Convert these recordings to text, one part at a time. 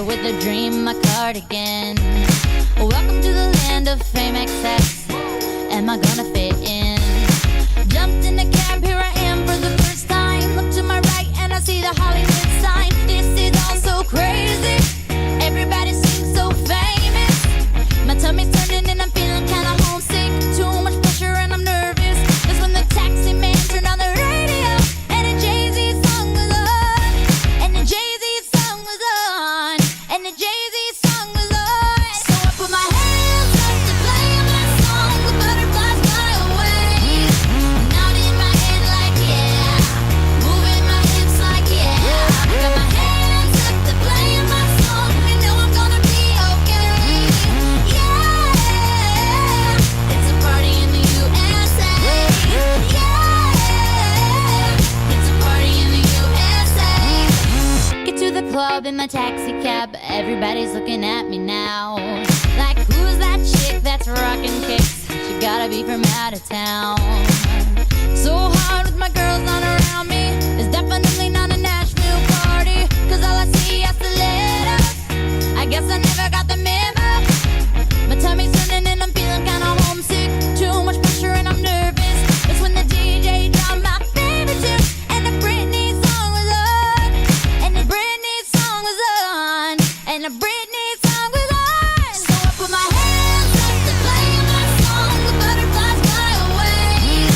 with a dream, my cardigan. Welcome to the land of fame excess. Am I gonna fit in? Jumped in the cab, here I am for the first time. Look to my right and I see the Hollywood sign. This is all so crazy. Everybody seems so famous. My tummy's turning and I'm feeling kinda homesick. Too much pressure and I'm nervous. That's when the taxi man turned on the radio and a Jay-Z song was on. And the Jay-Z song was on. And the Jay-Z song was on. So I put my hands up to play my song. The butterflies fly away. Nod in my head like yeah. Moving my hips like yeah. I got my hands up to play my song. You know I'm gonna be okay. Yeah. It's a party in the USA. Yeah. It's a party in the USA. Get to the club in my taxi cab. Everybody's looking at me now. Like, who's that chick that's rocking kicks? She gotta be from out of town. So hard with my girls on around me. It's definitely not a Nashville party. Cause all I see are stilettos. I guess I never got the memo. My tummy's turning and I'm feeling kinda homesick. Too much pressure and I'm nervous. It's when the DJ dropped my favorite tune. And the Britney song was on. And the Britney song was on. And the Britney song was on. So I put my hands up to play my song. The butterflies fly away.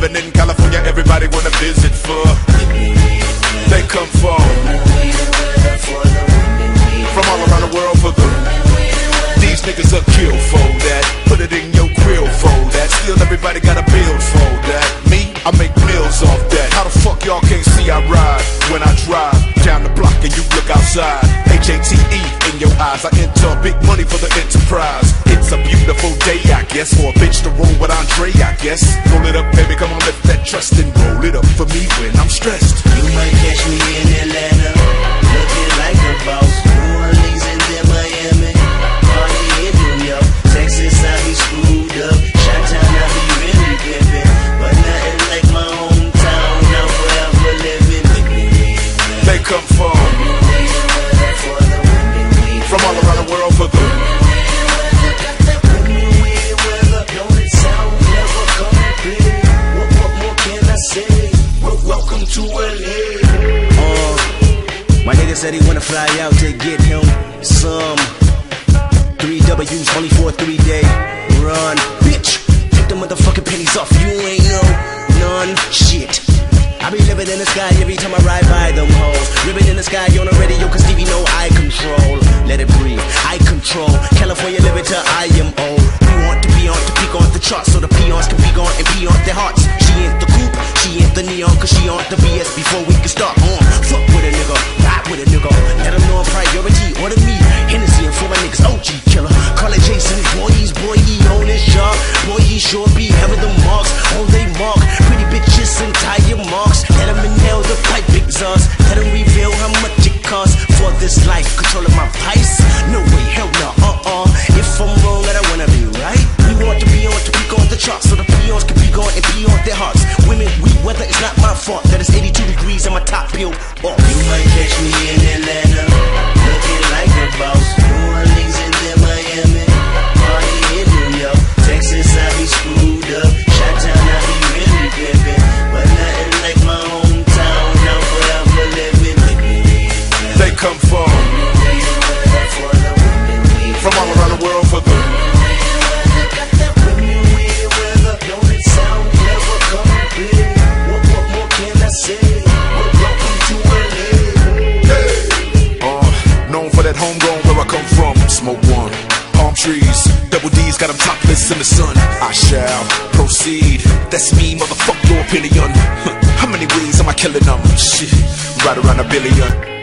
living in California, everybody wanna visit for. They come from all around the world for the. These niggas are kill for that. Put it in your grill for that. Still everybody got a build for that. Me, I make meals off that. How the fuck y'all can't see I ride when I drive down the block and you look outside? H-A-T-E in your eyes. I enter big money for the enterprise. It's a beautiful day, I guess, for a bitch to roll with Andre, I guess. Roll it up, baby, come on, lift that trust and roll it up for me when I'm stressed. You might catch me in Atlanta, looking like a boss. New Orleans and then Miami, party in New York. Texas, I be screwed up. Chi-town, I be really pimpin', but nothing like my hometown. Now forever living. They come from all around the world for the. Welcome to LA. My nigga said he wanna fly out to get him some 3 W's only for a 3-day run. Bitch, take the motherfucking pennies off. You ain't no none shit. I be living in the sky every time I ride by them hoes. Living in the sky on the radio, cause Stevie know I control. Let it breathe, I control. California living till I am old. We want to be on to peak on the charts, so the peons can be gone and pee on their hearts. She ain't the coupe, she ain't the neon, cause she on the BS before we can start on. Fuck with a nigga, ride with a nigga. Let them know I'm priority, order me Hennessy and for my niggas, OG killer. Call it Jason, boy, he on his job. Boy, he sure be having the marks on they mark. Pretty bitches and tire marks. Let them inhale the pipe exhaust. Let them reveal how much it costs for this life. Controlling my price? No way, hell no, If I'm wrong, I don't wanna be right. We want to be on to peak on the charts, so the peons can be gone and pee on their hearts. Women, we weather, it's not my fault that it's 82 degrees and my top peeled off. You might catch me in Atlanta, looking like a boss. New Orleans and then Miami, party in New York. Texas, I be screwed up. Chi-town, I be really pimpin', but nothing like my hometown. Now forever living. They come from all around the world for the. Known for that homegrown where I come from. Smoke one, palm trees, double D's got them topless in the sun. I shall proceed. That's me, motherfuck your opinion. How many ways am I killing them? Shit, right around a billion.